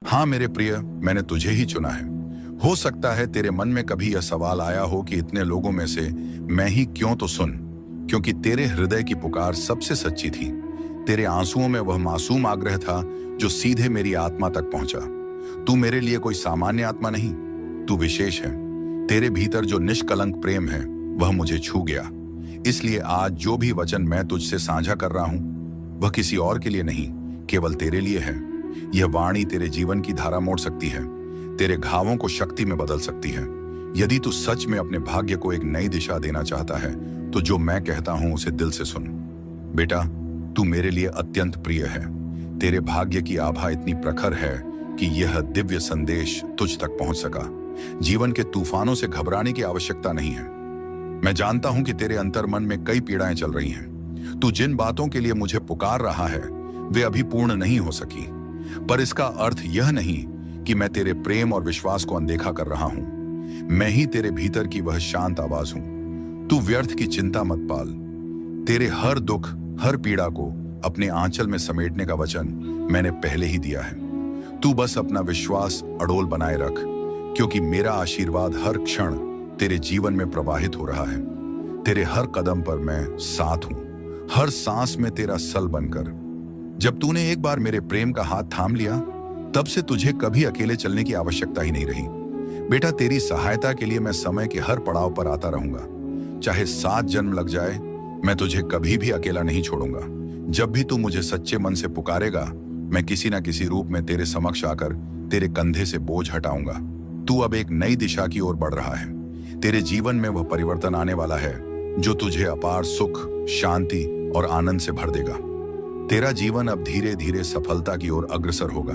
हाँ मेरे प्रिय, मैंने तुझे ही चुना है। हो सकता है तेरे मन में कभी यह सवाल आया हो कि इतने लोगों में से मैं ही क्यों, तो सुन। क्योंकि तेरे हृदय की पुकार सबसे सच्ची थी। तेरे आंसुओं में वह मासूम आग्रह था जो सीधे मेरी आत्मा तक पहुंचा। तू मेरे लिए कोई सामान्य आत्मा नहीं, तू विशेष है। तेरे भीतर जो निष्कलंक प्रेम है वह मुझे छू गया। इसलिए आज जो भी वचन मैं तुझसे साझा कर रहा हूं वह किसी और के लिए नहीं, केवल तेरे लिए है। यह वाणी तेरे जीवन की धारा मोड़ सकती है, तेरे घावों को शक्ति में बदल सकती है। यदि तू सच में अपने भाग्य को एक नई दिशा देना चाहता है तो जो मैं कहता हूं उसे दिल से सुन। बेटा, तू मेरे लिए अत्यंत प्रिय है। तेरे भाग्य की आभा इतनी प्रखर है कि यह दिव्य संदेश तुझ तक पहुंच सका। जीवन के तूफानों से घबराने की आवश्यकता नहीं है। मैं जानता हूं कि तेरे अंतर्मन में कई पीड़ाएं चल रही हैं। तू जिन बातों के लिए मुझे पुकार रहा है वे अभी पूर्ण नहीं हो सकी, पर इसका अर्थ यह नहीं कि मैं तेरे प्रेम और विश्वास को अनदेखा कर रहा हूं। मैं ही तेरे भीतर की वह शांत आवाज हूं। तू व्यर्थ की चिंता मत पाल। तेरे हर दुख, हर पीड़ा को अपने आंचल में समेटने का वचन मैंने पहले ही दिया है। तू बस अपना विश्वास अड़ोल बनाए रख, क्योंकि मेरा आशीर्वाद हर क्षण तेरे जीवन में प्रवाहित हो रहा है। तेरे हर कदम पर मैं साथ हूं, हर सांस में तेरा सल बनकर। जब तूने एक बार मेरे प्रेम का हाथ थाम लिया, तब से तुझे कभी अकेले चलने की आवश्यकता ही नहीं रही। बेटा, तेरी सहायता के लिए मैं समय के हर पड़ाव पर आता रहूंगा। चाहे 7 जन्म लग जाए, मैं तुझे कभी भी अकेला नहीं छोड़ूंगा। जब भी तू मुझे सच्चे मन से पुकारेगा, मैं किसी ना किसी रूप में तेरे समक्ष आकर तेरे कंधे से बोझ हटाऊंगा। तू अब एक नई दिशा की ओर बढ़ रहा है। तेरे जीवन में वह परिवर्तन आने वाला है जो तुझे अपार सुख, शांति और आनंद से भर देगा। तेरा जीवन अब धीरे धीरे सफलता की ओर अग्रसर होगा।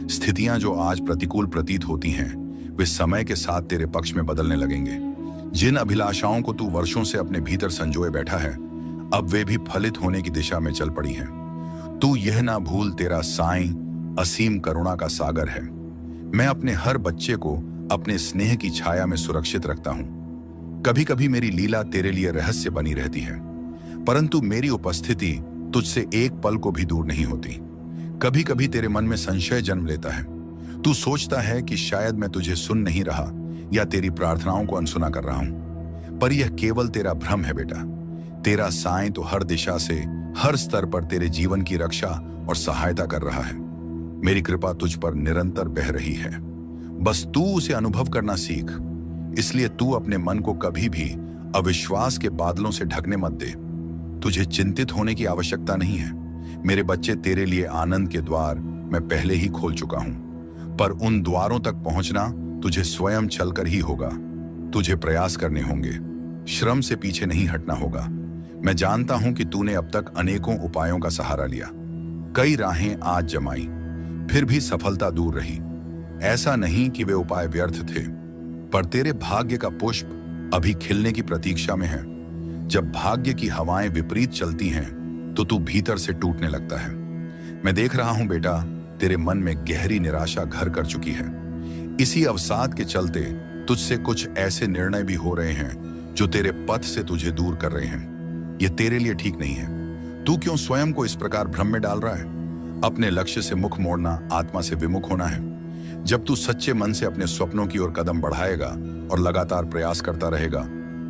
स्थितियां जो आज प्रतिकूल प्रतीत होती हैं, वे समय के साथ तेरे पक्ष में बदलने लगेंगे। जिन अभिलाषाओं को तू वर्षों से अपने भीतर संजोए बैठा है, अब वे भी फलित होने की दिशा में चल पड़ी हैं। तू यह ना भूल, तेरा साईं असीम करुणा का सागर है। मैं अपने हर बच्चे को अपने स्नेह की छाया में सुरक्षित रखता हूं। कभी कभी मेरी लीला तेरे लिए रहस्य बनी रहती है, परंतु मेरी उपस्थिति तुझसे एक पल को भी दूर नहीं होती। कभी कभी तेरे मन में संशय जन्म लेता है। तू सोचता है कि शायद मैं तुझे सुन नहीं रहा या तेरी प्रार्थनाओं को अनसुना कर रहा हूं, पर यह केवल तेरा भ्रम है बेटा। तेरा साईं तो हर दिशा से, हर स्तर पर तेरे जीवन की रक्षा और सहायता कर रहा है। मेरी कृपा तुझ पर निरंतर बह रही है, बस तू उसे अनुभव करना सीख। इसलिए तू अपने मन को कभी भी अविश्वास के बादलों से ढकने मत दे। तुझे चिंतित होने की आवश्यकता नहीं है। मेरे बच्चे, तेरे लिए आनंद के द्वार मैं पहले ही खोल चुका हूं, पर उन द्वारों तक पहुंचना तुझे स्वयं चलकर ही होगा। तुझे प्रयास करने होंगे, श्रम से पीछे नहीं हटना होगा। मैं जानता हूं कि तूने अब तक अनेकों उपायों का सहारा लिया, कई राहें आज जमाई, फिर भी सफलता दूर रही। ऐसा नहीं कि वे उपाय व्यर्थ थे, पर तेरे भाग्य का पुष्प अभी खिलने की प्रतीक्षा में है। जब भाग्य की हवाएं विपरीत चलती हैं तो तू भीतर से टूटने लगता है। मैं देख रहा हूं बेटा, तेरे मन में गहरी निराशा घर कर चुकी है। इसी अवसाद के चलते तुझसे कुछ ऐसे निर्णय भी हो रहे हैं जो तेरे पथ से तुझे दूर कर रहे हैं। यह तेरे लिए ठीक नहीं है। तू क्यों स्वयं को इस प्रकार भ्रम में डाल रहा है? अपने लक्ष्य से मुख मोड़ना आत्मा से विमुख होना है। जब तू सच्चे मन से अपने स्वप्नों की ओर कदम बढ़ाएगा और लगातार प्रयास करता रहेगा,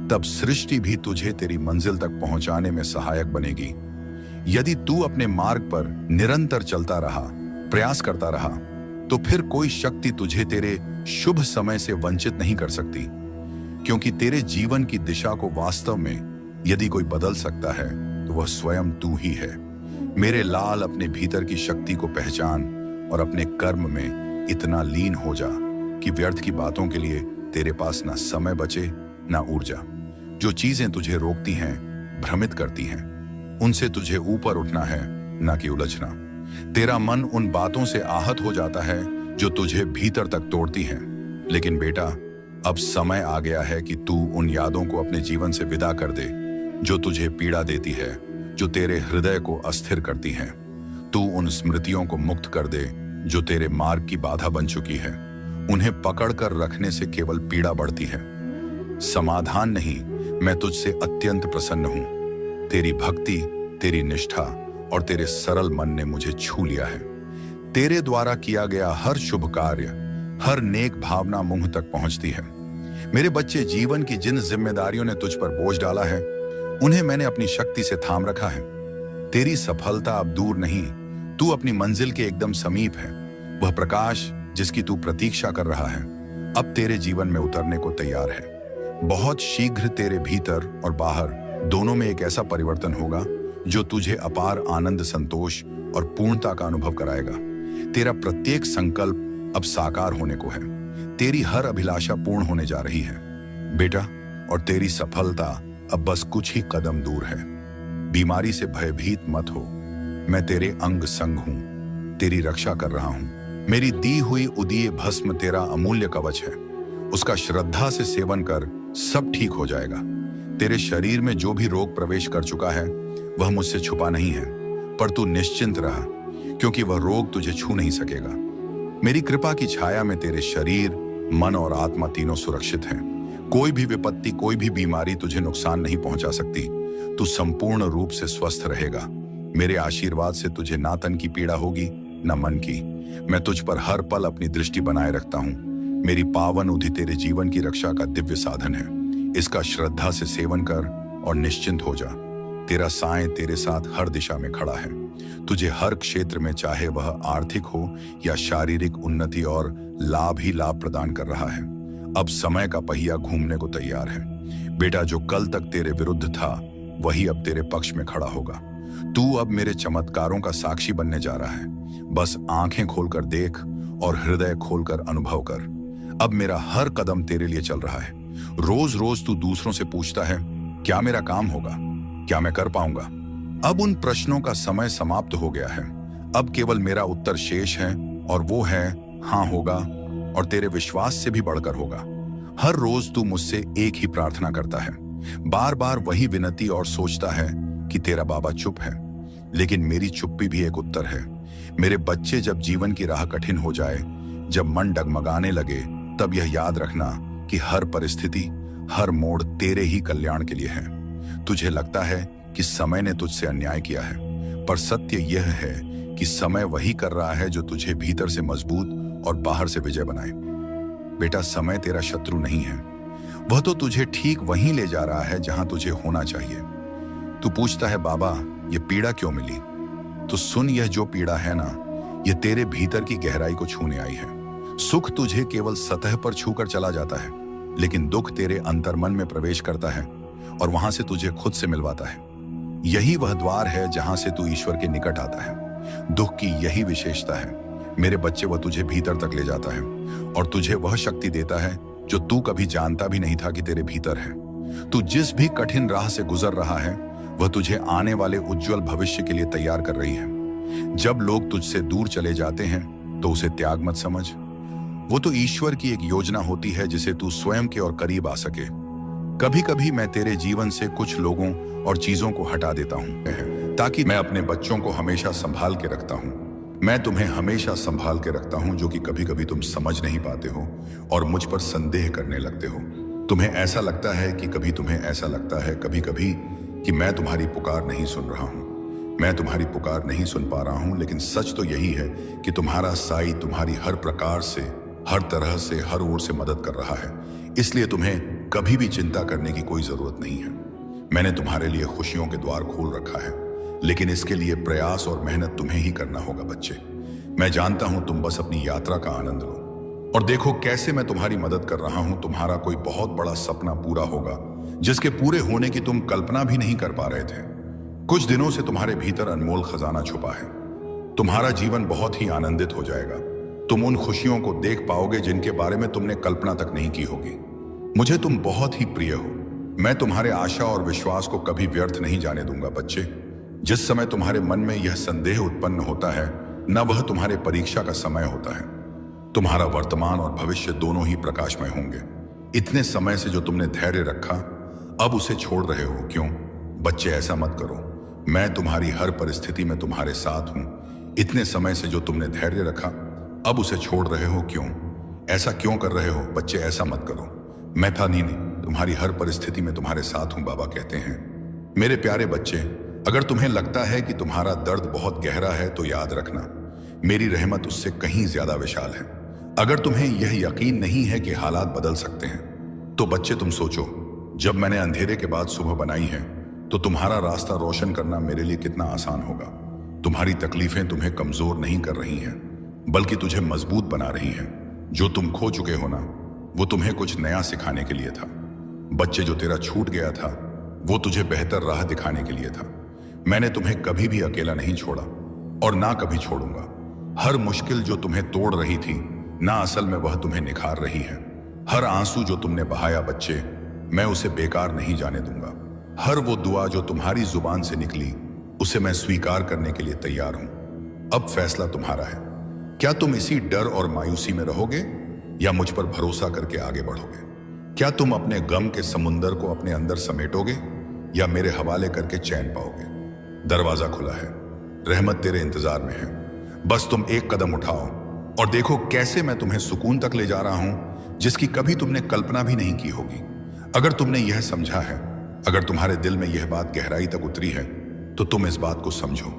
तब सृष्टि भी तुझे तेरी मंजिल तक पहुंचाने में सहायक बनेगी। यदि तू अपने मार्ग पर निरंतर चलता रहा, प्रयास करता रहा, तो फिर कोई शक्ति तुझे तेरे शुभ समय से वंचित नहीं कर सकती। क्योंकि तेरे जीवन की दिशा को वास्तव में यदि कोई बदल सकता है तो वह स्वयं तू ही है। मेरे लाल, अपने भीतर की शक्ति को पहचान और अपने कर्म में इतना लीन हो जा कि व्यर्थ की बातों के लिए तेरे पास ना समय बचे ना ऊर्जा। जो चीजें तुझे रोकती हैं, भ्रमित करती हैं, उनसे तुझे ऊपर उठना है, ना कि उलझना। तेरा मन उन बातों से आहत हो जाता है जो तुझे भीतर तक तोड़ती हैं। लेकिन बेटा, अब समय आ गया है कि तू उन यादों को अपने जीवन से विदा कर दे जो तुझे पीड़ा देती है, जो तेरे हृदय को अस्थिर करती हैं। तू उन स्मृतियों को मुक्त कर दे जो तेरे मार्ग की बाधा बन चुकी है। उन्हें पकड़कर रखने से केवल पीड़ा बढ़ती है, समाधान नहीं। मैं तुझसे अत्यंत प्रसन्न हूं। तेरी भक्ति, तेरी निष्ठा और तेरे सरल मन ने मुझे छू लिया है। तेरे द्वारा किया गया हर शुभ कार्य, हर नेक भावना मुंह तक पहुंचती है। मेरे बच्चे, जीवन की जिन जिम्मेदारियों ने तुझ पर बोझ डाला है, उन्हें मैंने अपनी शक्ति से थाम रखा है। तेरी सफलता अब दूर नहीं, तू अपनी मंजिल के एकदम समीप है। वह प्रकाश जिसकी तू प्रतीक्षा कर रहा है, अब तेरे जीवन में उतरने को तैयार है। बहुत शीघ्र तेरे भीतर और बाहर दोनों में एक ऐसा परिवर्तन होगा जो तुझे अपार आनंद, संतोष और पूर्णता का अनुभव कराएगा। तेरा प्रत्येक संकल्प अब साकार होने को है। तेरी हर अभिलाषा पूर्ण होने जा रही है बेटा, और तेरी सफलता अब बस कुछ ही कदम दूर है। बीमारी से भयभीत मत हो, मैं तेरे अंग संग हूं, तेरी रक्षा कर रहा हूं। मेरी दी हुई उदीय भस्म तेरा अमूल्य कवच है, उसका श्रद्धा से सेवन कर, सब ठीक हो जाएगा। तेरे शरीर में जो भी रोग प्रवेश कर चुका है वह मुझसे छुपा नहीं है, पर तू निश्चिंत रह, क्योंकि वह रोग तुझे छू नहीं सकेगा। मेरी कृपा की छाया में तेरे शरीर, मन और आत्मा तीनों सुरक्षित हैं। कोई भी विपत्ति, कोई भी बीमारी तुझे नुकसान नहीं पहुंचा सकती। तू संपूर्ण रूप से स्वस्थ रहेगा। मेरे आशीर्वाद से तुझे ना तन की पीड़ा होगी न मन की। मैं तुझ पर हर पल अपनी दृष्टि बनाए रखता हूं। मेरी पावन उधि तेरे जीवन की रक्षा का दिव्य साधन है। इसका श्रद्धा से सेवन कर और निश्चिंत हो जा। तेरा साएं तेरे साथ हर दिशा में खड़ा है। तुझे हर क्षेत्र में, चाहे वह आर्थिक हो या शारीरिक उन्नति और लाभ ही लाभ प्रदान कर रहा है। अब समय का पहिया घूमने को तैयार है बेटा। जो कल तक तेरे विरुद्ध था वही अब तेरे पक्ष में खड़ा होगा। तू अब मेरे चमत्कारों का साक्षी बनने जा रहा है। बस आंखें खोलकर देख और हृदय खोलकर अनुभव कर। अब मेरा हर कदम तेरे लिए चल रहा है। रोज रोज तू दूसरों से पूछता है, क्या मेरा काम होगा, क्या मैं कर पाऊंगा? अब उन प्रश्नों का समय समाप्त हो गया है। अब केवल मेरा उत्तर शेष है, और वो है हाँ होगा, और तेरे विश्वास से भी बढ़कर होगा। हर रोज तू मुझसे एक ही प्रार्थना करता है, बार बार वही विनती, और सोचता है कि तेरा बाबा चुप है। लेकिन मेरी चुप्पी भी एक उत्तर है। मेरे बच्चे, जब जीवन की राह कठिन हो जाए, जब मन डगमगाने लगे, तब यह याद रखना कि हर परिस्थिति, हर मोड़ तेरे ही कल्याण के लिए है। तुझे लगता है कि समय ने तुझसे अन्याय किया है, पर सत्य यह है कि समय वही कर रहा है जो तुझे भीतर से मजबूत और बाहर से विजय बनाए। बेटा, समय तेरा शत्रु नहीं है। वह तो तुझे ठीक वहीं ले जा रहा है जहां तुझे होना चाहिए। तू पूछता है, बाबा ये पीड़ा क्यों मिली? तो सुन, यह जो पीड़ा है ना, यह तेरे भीतर की गहराई को छूने आई है। सुख तुझे केवल सतह पर छूकर चला जाता है, लेकिन दुख तेरे अंतर्मन में प्रवेश करता है और वहां से तुझे खुद से मिलवाता है। यही वह द्वार है जहां से तू ईश्वर के निकट आता है। दुख की यही विशेषता है मेरे बच्चे, वह तुझे भीतर तक ले जाता है और तुझे वह शक्ति देता है जो तू कभी जानता भी नहीं था कि तेरे भीतर है। तू जिस भी कठिन राह से गुजर रहा है, वह तुझे आने वाले उज्जवल भविष्य के लिए तैयार कर रही है। जब लोग तुझसे दूर चले जाते हैं तो उसे त्याग मत समझ। वो तो ईश्वर की एक योजना होती है जिसे तू स्वयं के और करीब आ सके। कभी कभी मैं तेरे जीवन से कुछ लोगों और चीजों को हटा देता हूं, ताकि मैं अपने बच्चों को हमेशा संभाल के रखता हूं। मैं तुम्हें हमेशा संभाल के रखता हूं, जो कि कभी कभी तुम समझ नहीं पाते हो और मुझ पर संदेह करने लगते हो। तुम्हें ऐसा लगता है कि कभी तुम्हें ऐसा लगता है कभी कभी कि मैं तुम्हारी पुकार नहीं सुन रहा हूं। मैं तुम्हारी पुकार नहीं सुन पा रहा हूं, लेकिन सच तो यही है कि तुम्हारा साई तुम्हारी हर प्रकार से, हर तरह से, हर ओर से मदद कर रहा है। इसलिए तुम्हें कभी भी चिंता करने की कोई जरूरत नहीं है। मैंने तुम्हारे लिए खुशियों के द्वार खोल रखा है, लेकिन इसके लिए प्रयास और मेहनत तुम्हें ही करना होगा बच्चे। मैं जानता हूं, तुम बस अपनी यात्रा का आनंद लो और देखो कैसे मैं तुम्हारी मदद कर रहा हूं। तुम्हारा कोई बहुत बड़ा सपना पूरा होगा, जिसके पूरे होने की तुम कल्पना भी नहीं कर पा रहे थे। कुछ दिनों से तुम्हारे भीतर अनमोल खजाना छुपा है। तुम्हारा जीवन बहुत ही आनंदित हो जाएगा। तुम उन खुशियों को देख पाओगे जिनके बारे में तुमने कल्पना तक नहीं की होगी। मुझे तुम बहुत ही प्रिय हो। मैं तुम्हारे आशा और विश्वास को कभी व्यर्थ नहीं जाने दूंगा बच्चे। जिस समय तुम्हारे मन में यह संदेह उत्पन्न होता है, न वह तुम्हारे परीक्षा का समय होता है। तुम्हारा वर्तमान और भविष्य दोनों ही प्रकाशमय होंगे। इतने समय से जो तुमने धैर्य रखा, अब उसे छोड़ रहे हो क्यों? बच्चे, ऐसा मत करो। मैं तुम्हारी हर परिस्थिति में तुम्हारे साथ हूं। इतने समय से जो तुमने धैर्य रखा, अब उसे छोड़ रहे हो क्यों? ऐसा क्यों कर रहे हो? बच्चे, ऐसा मत करो। मैं था नहीं, तुम्हारी हर परिस्थिति में तुम्हारे साथ हूं, बाबा कहते हैं। मेरे प्यारे बच्चे, अगर तुम्हें लगता है कि तुम्हारा दर्द बहुत गहरा है, तो याद रखना, मेरी रहमत उससे कहीं ज्यादा विशाल है। अगर तुम्हें यह यकीन नहीं है कि हालात बदल सकते हैं, तो बच्चे तुम सोचो, जब मैंने अंधेरे के बाद सुबह बनाई है, तो तुम्हारा रास्ता रोशन करना मेरे लिए कितना आसान होगा। तुम्हारी तकलीफें तुम्हें कमजोर नहीं कर रही हैं, बल्कि तुझे मजबूत बना रही हैं। जो तुम खो चुके हो ना, वो तुम्हें कुछ नया सिखाने के लिए था। बच्चे, जो तेरा छूट गया था, वो तुझे बेहतर राह दिखाने के लिए था। मैंने तुम्हें कभी भी अकेला नहीं छोड़ा और ना कभी छोड़ूंगा। हर मुश्किल जो तुम्हें तोड़ रही थी ना, असल में वह तुम्हें निखार रही है। हर आंसू जो तुमने बहाया बच्चे, मैं उसे बेकार नहीं जाने दूंगा। हर वो दुआ जो तुम्हारी जुबान से निकली, उसे मैं स्वीकार करने के लिए तैयार हूं। अब फैसला तुम्हारा है। क्या तुम इसी डर और मायूसी में रहोगे या मुझ पर भरोसा करके आगे बढ़ोगे? क्या तुम अपने गम के समुंदर को अपने अंदर समेटोगे या मेरे हवाले करके चैन पाओगे? दरवाजा खुला है, रहमत तेरे इंतजार में है। बस तुम एक कदम उठाओ और देखो कैसे मैं तुम्हें सुकून तक ले जा रहा हूं, जिसकी कभी तुमने कल्पना भी नहीं की होगी। अगर तुमने यह समझा है, अगर तुम्हारे दिल में यह बात गहराई तक उतरी है, तो तुम इस बात को समझो।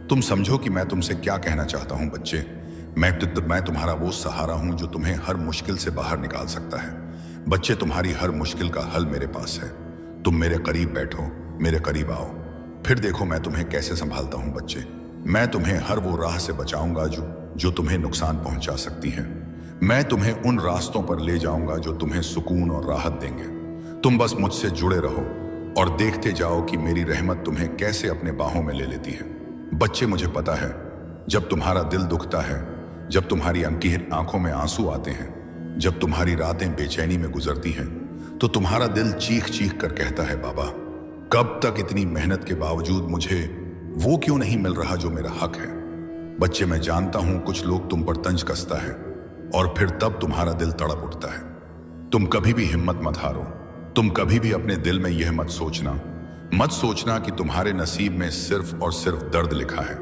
तुम समझो कि मैं तुमसे क्या कहना चाहता हूं बच्चे। मैं तुम्हारा वो सहारा हूं जो तुम्हें हर मुश्किल से बाहर निकाल सकता है। बच्चे, तुम्हारी हर मुश्किल का हल मेरे पास है। तुम मेरे करीब बैठो, मेरे करीब आओ, फिर देखो मैं तुम्हें कैसे संभालता हूं बच्चे। मैं तुम्हें हर वो राह से बचाऊंगा जो तुम्हें नुकसान पहुंचा सकती है। मैं तुम्हें उन रास्तों पर ले जाऊंगा जो तुम्हें सुकून और राहत देंगे। तुम बस मुझसे जुड़े रहो और देखते जाओ कि मेरी रहमत तुम्हें कैसे अपने बाहों में ले लेती है। बच्चे, मुझे पता है, जब तुम्हारा दिल दुखता है, जब तुम्हारी आंखों में आंसू आते हैं, जब तुम्हारी रातें बेचैनी में गुजरती हैं, तो तुम्हारा दिल चीख चीख कर कहता है, बाबा, कब तक इतनी मेहनत के बावजूद मुझे वो क्यों नहीं मिल रहा जो मेरा हक है? बच्चे, मैं जानता हूं कुछ लोग तुम पर तंज कसता है और फिर तब तुम्हारा दिल तड़प उठता है। तुम कभी भी हिम्मत मत हारो। तुम कभी भी अपने दिल में यह मत सोचना कि तुम्हारे नसीब में सिर्फ और सिर्फ दर्द लिखा है।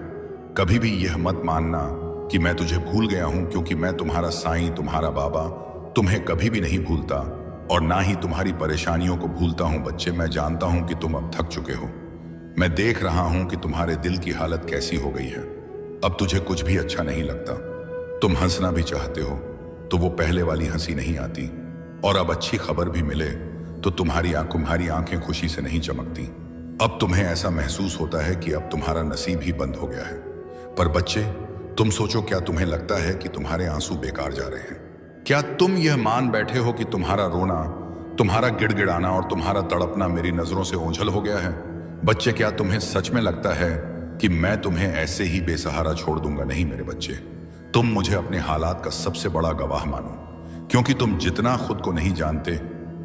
कभी भी यह मत मानना कि मैं तुझे भूल गया हूं, क्योंकि मैं तुम्हारा साईं, तुम्हारा बाबा, तुम्हें कभी भी नहीं भूलता और ना ही तुम्हारी परेशानियों को भूलता हूं। बच्चे, मैं जानता हूं कि तुम अब थक चुके हो। मैं देख रहा हूं कि तुम्हारे दिल की हालत कैसी हो गई है। अब तुझे कुछ भी अच्छा नहीं लगता। तुम हंसना भी चाहते हो तो वो पहले वाली हंसी नहीं आती, और अब अच्छी खबर भी मिले तो तुम्हारी आंखें खुशी से नहीं चमकती। अब तुम्हें ऐसा महसूस होता है कि अब तुम्हारा नसीब ही बंद हो गया है। पर बच्चे, तुम सोचो, क्या तुम्हें लगता है कि तुम्हारे आंसू बेकार जा रहे हैं? क्या तुम यह मान बैठे हो कि तुम्हारा रोना, तुम्हारा गिड़गिड़ाना और तुम्हारा तड़पना मेरी नजरों से ओझल हो गया है? बच्चे, क्या तुम्हें सच में लगता है कि मैं तुम्हें ऐसे ही बेसहारा छोड़ दूंगा? नहीं मेरे बच्चे, तुम मुझे अपने हालात का सबसे बड़ा गवाह मानो, क्योंकि तुम जितना खुद को नहीं जानते,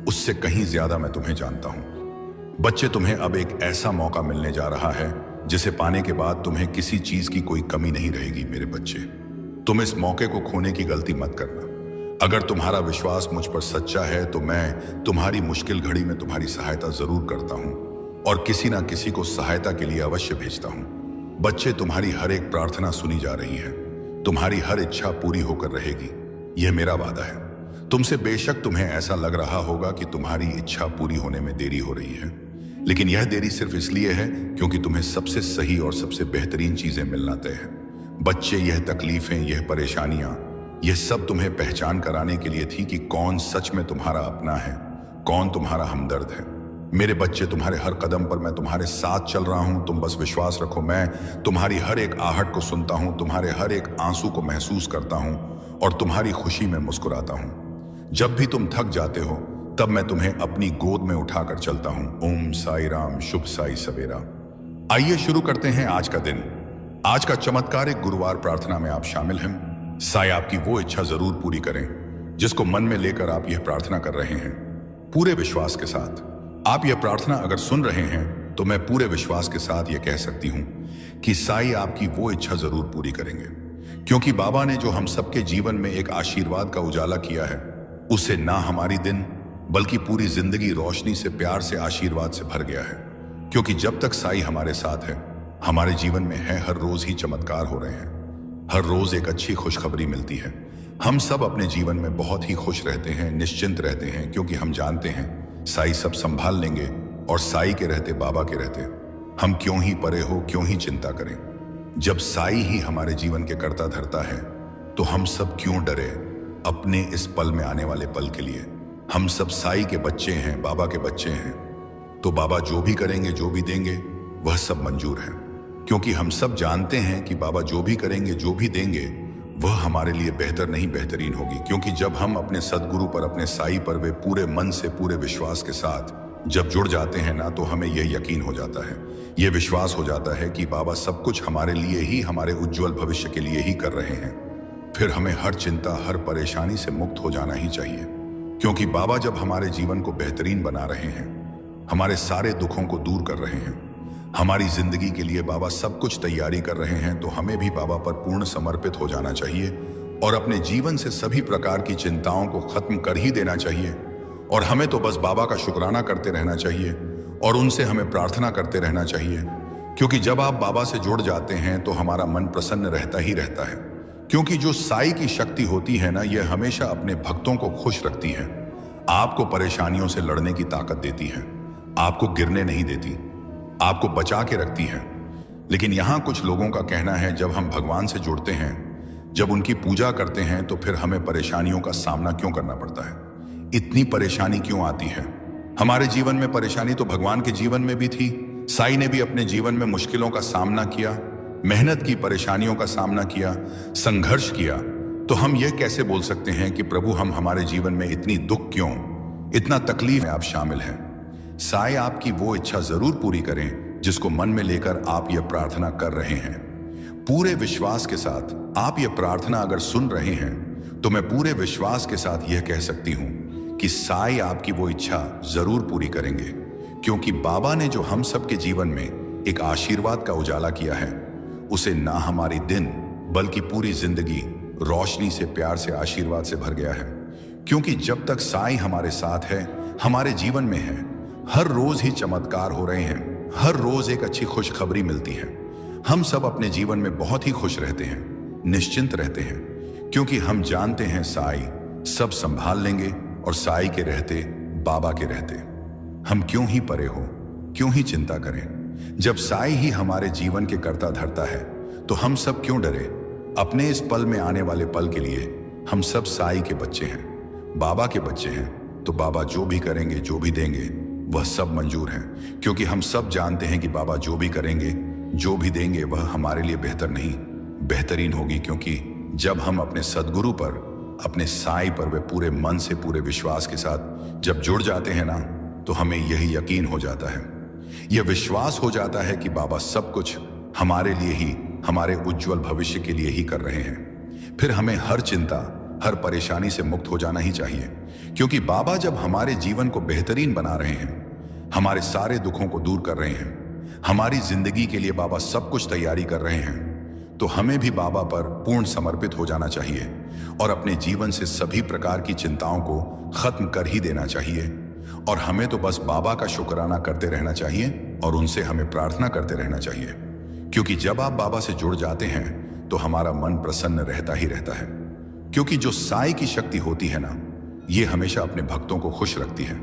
उससे कहीं ज्यादा मैं तुम्हें जानता हूं। बच्चे, तुम्हें अब एक ऐसा मौका मिलने जा रहा है जिसे पाने के बाद तुम्हें किसी चीज की कोई कमी नहीं रहेगी। मेरे बच्चे, तुम इस मौके को खोने की गलती मत करना। अगर तुम्हारा विश्वास मुझ पर सच्चा है तो मैं तुम्हारी मुश्किल घड़ी में तुम्हारी सहायता जरूर करता हूं और किसी ना किसी को सहायता के लिए अवश्य भेजता हूं। बच्चे, तुम्हारी हर एक प्रार्थना सुनी जा रही है। तुम्हारी हर इच्छा पूरी होकर रहेगी, यह मेरा वादा है। तुमसे बेशक तुम्हें ऐसा लग रहा होगा कि तुम्हारी इच्छा पूरी होने में देरी हो रही है, लेकिन यह देरी सिर्फ इसलिए है क्योंकि तुम्हें सबसे सही और सबसे बेहतरीन चीजें मिलना तय है। बच्चे, यह तकलीफें, यह परेशानियां, यह सब तुम्हें पहचान कराने के लिए थी कि कौन सच में तुम्हारा अपना है, कौन तुम्हारा हमदर्द है। मेरे बच्चे, तुम्हारे हर कदम पर मैं तुम्हारे साथ चल रहा हूं। तुम बस विश्वास रखो, मैं तुम्हारी हर एक आहट को सुनता हूं, तुम्हारे हर एक आंसू को महसूस करता हूं और तुम्हारी खुशी में मुस्कुराता हूं। जब भी तुम थक जाते हो, तब मैं तुम्हें अपनी गोद में उठाकर चलता हूं। ओम साई राम, शुभ साई सवेरा। आइए शुरू करते हैं आज का दिन। आज का चमत्कारिक गुरुवार प्रार्थना में आप शामिल हैं। साई आपकी वो इच्छा जरूर पूरी करें जिसको मन में लेकर आप यह प्रार्थना कर रहे हैं। पूरे विश्वास के साथ आप यह प्रार्थना अगर सुन रहे हैं तो मैं पूरे विश्वास के साथ यह कह सकती हूं कि साई आपकी वो इच्छा जरूर पूरी करेंगे, क्योंकि बाबा ने जो हम सबके जीवन में एक आशीर्वाद का उजाला किया है, उससे ना हमारी दिन बल्कि पूरी जिंदगी रोशनी से, प्यार से, आशीर्वाद से भर गया है। क्योंकि जब तक साई हमारे साथ है, हमारे जीवन में है, हर रोज ही चमत्कार हो रहे हैं। हर रोज एक अच्छी खुशखबरी मिलती है। हम सब अपने जीवन में बहुत ही खुश रहते हैं, निश्चिंत रहते हैं, क्योंकि हम जानते हैं साई सब संभाल लेंगे और साई के रहते, बाबा के रहते हम क्यों ही परे हो, क्यों ही चिंता करें। जब साई ही हमारे जीवन के कर्ता धर्ता है तो हम सब क्यों डरे अपने इस पल में आने वाले पल के लिए। हम सब साई के बच्चे हैं, बाबा के बच्चे हैं, तो बाबा जो भी करेंगे, जो भी देंगे, वह सब मंजूर है। क्योंकि हम सब जानते हैं कि बाबा जो भी करेंगे, जो भी देंगे, वह हमारे लिए बेहतर नहीं बेहतरीन होगी। क्योंकि जब हम अपने सदगुरु पर, अपने साई पर वे पूरे मन से, पूरे विश्वास के साथ जब जुड़ जाते हैं ना, तो हमें यह यकीन हो जाता है, यह विश्वास हो जाता है कि बाबा सब कुछ हमारे लिए ही, हमारे उज्जवल भविष्य के लिए ही कर रहे हैं। फिर हमें हर चिंता, हर परेशानी से मुक्त हो जाना ही चाहिए। क्योंकि बाबा जब हमारे जीवन को बेहतरीन बना रहे हैं, हमारे सारे दुखों को दूर कर रहे हैं, हमारी जिंदगी के लिए बाबा सब कुछ तैयारी कर रहे हैं, तो हमें भी बाबा पर पूर्ण समर्पित हो जाना चाहिए और अपने जीवन से सभी प्रकार की चिंताओं को खत्म कर ही देना चाहिए। और हमें तो बस बाबा का शुक्राना करते रहना चाहिए और उनसे हमें प्रार्थना करते रहना चाहिए। क्योंकि जब आप बाबा से जुड़ जाते हैं तो हमारा मन प्रसन्न रहता ही रहता है। क्योंकि जो साई की शक्ति होती है ना, यह हमेशा अपने भक्तों को खुश रखती है, आपको परेशानियों से लड़ने की ताकत देती है, आपको गिरने नहीं देती, आपको बचा के रखती है। लेकिन यहां कुछ लोगों का कहना है, जब हम भगवान से जुड़ते हैं, जब उनकी पूजा करते हैं, तो फिर हमें परेशानियों का सामना क्यों करना पड़ता है, इतनी परेशानी क्यों आती है। हमारे जीवन में परेशानी तो भगवान के जीवन में भी थी। साई ने भी अपने जीवन में मुश्किलों का सामना किया, मेहनत की, परेशानियों का सामना किया, संघर्ष किया। तो हम यह कैसे बोल सकते हैं कि प्रभु हम हमारे जीवन में इतनी दुख क्यों, इतना तकलीफ में आप शामिल हैं। साई आपकी वो इच्छा जरूर पूरी करें जिसको मन में लेकर आप यह प्रार्थना कर रहे हैं। पूरे विश्वास के साथ आप यह प्रार्थना अगर सुन रहे हैं, तो मैं पूरे विश्वास के साथ यह कह सकती हूं कि साई आपकी वो इच्छा जरूर पूरी करेंगे। क्योंकि बाबा ने जो हम सबके जीवन में एक आशीर्वाद का उजाला किया है, उसे ना हमारी दिन बल्कि पूरी जिंदगी रोशनी से, प्यार से, आशीर्वाद से भर गया है। क्योंकि जब तक साई हमारे साथ है, हमारे जीवन में है, हर रोज ही चमत्कार हो रहे हैं, हर रोज एक अच्छी खुशखबरी मिलती है। हम सब अपने जीवन में बहुत ही खुश रहते हैं, निश्चिंत रहते हैं, क्योंकि हम जानते हैं साई सब संभाल लेंगे और साई के रहते, बाबा के रहते हम क्यों ही परे हो, क्यों ही चिंता करें। जब साई ही हमारे जीवन के कर्ता धर्ता है, तो हम सब क्यों डरे अपने इस पल में आने वाले पल के लिए। हम सब साई के बच्चे हैं, बाबा के बच्चे हैं, तो बाबा जो भी करेंगे, जो भी देंगे, वह सब मंजूर है। क्योंकि हम सब जानते हैं कि बाबा जो भी करेंगे, जो भी देंगे, वह हमारे लिए बेहतर नहीं बेहतरीन होगी। क्योंकि जब हम अपने सदगुरु पर, अपने साई पर वे पूरे मन से, पूरे विश्वास के साथ जब जुड़ जाते हैं ना, तो हमें यही यकीन हो जाता है, यह विश्वास हो जाता है कि बाबा सब कुछ हमारे लिए ही, हमारे उज्जवल भविष्य के लिए ही कर रहे हैं। फिर हमें हर चिंता, हर परेशानी से मुक्त हो जाना ही चाहिए। क्योंकि बाबा जब हमारे जीवन को बेहतरीन बना रहे हैं, हमारे सारे दुखों को दूर कर रहे हैं, हमारी जिंदगी के लिए बाबा सब कुछ तैयारी कर रहे हैं, तो हमें भी बाबा पर पूर्ण समर्पित हो जाना चाहिए और अपने जीवन से सभी प्रकार की चिंताओं को खत्म कर ही देना चाहिए। और हमें तो बस बाबा का शुक्राना करते रहना चाहिए और उनसे हमें प्रार्थना करते रहना चाहिए। क्योंकि जब आप बाबा से जुड़ जाते हैं, तो हमारा मन प्रसन्न रहता ही रहता है। क्योंकि जो साई की शक्ति होती है ना, ये हमेशा अपने भक्तों को खुश रखती है,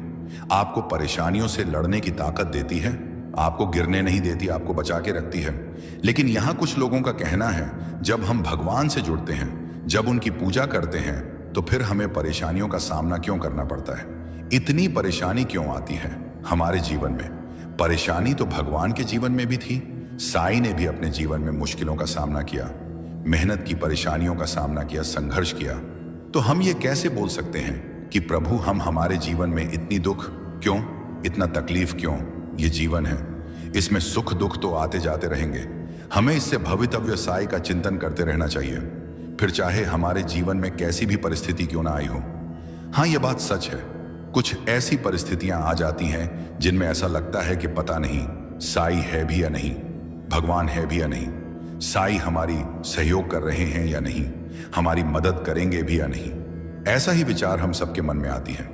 आपको परेशानियों से लड़ने की ताकत देती है, आपको गिरने नहीं देती, आपको बचा के रखती है। लेकिन यहाँ कुछ लोगों का कहना है, जब हम भगवान से जुड़ते हैं, जब उनकी पूजा करते हैं, तो फिर हमें परेशानियों का सामना क्यों करना पड़ता है, इतनी परेशानी क्यों आती है हमारे जीवन में। परेशानी तो भगवान के जीवन में भी थी। साई ने भी अपने जीवन में मुश्किलों का सामना किया, मेहनत की, परेशानियों का सामना किया, संघर्ष किया। तो हम ये कैसे बोल सकते हैं कि प्रभु हम हमारे जीवन में इतनी दुख क्यों, इतना तकलीफ क्यों। ये जीवन है, इसमें सुख दुख तो आते जाते रहेंगे। हमें इससे भवितव्य साई का चिंतन करते रहना चाहिए, फिर चाहे हमारे जीवन में कैसी भी परिस्थिति क्यों ना आई हो। हाँ, ये बात सच है, कुछ ऐसी परिस्थितियां आ जाती हैं जिनमें ऐसा लगता है कि पता नहीं साई है भी या नहीं, भगवान है भी या नहीं, साई हमारी सहयोग कर रहे हैं या नहीं, हमारी मदद करेंगे भी या नहीं। ऐसा ही विचार हम सबके मन में आती है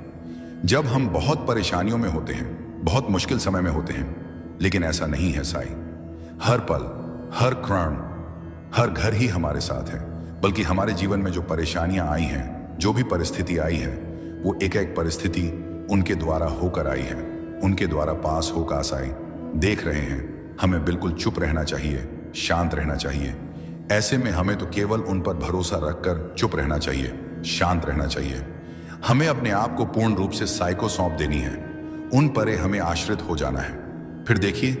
जब हम बहुत परेशानियों में होते हैं, बहुत मुश्किल समय में होते हैं। लेकिन ऐसा नहीं है, साई हर पल, हर क्षण, हर घर ही हमारे साथ है। बल्कि हमारे जीवन में जो परेशानियां आई हैं, जो भी परिस्थिति आई है, वो एक एक परिस्थिति उनके द्वारा होकर आई है, उनके द्वारा पास होकर साई देख रहे हैं। हमें बिल्कुल चुप रहना चाहिए, शांत रहना चाहिए। ऐसे में हमें तो केवल उन पर भरोसा रखकर चुप रहना चाहिए, शांत रहना चाहिए। हमें अपने आप को पूर्ण रूप से साई को सौंप देनी है, उन पर हमें आश्रित हो जाना है। फिर देखिए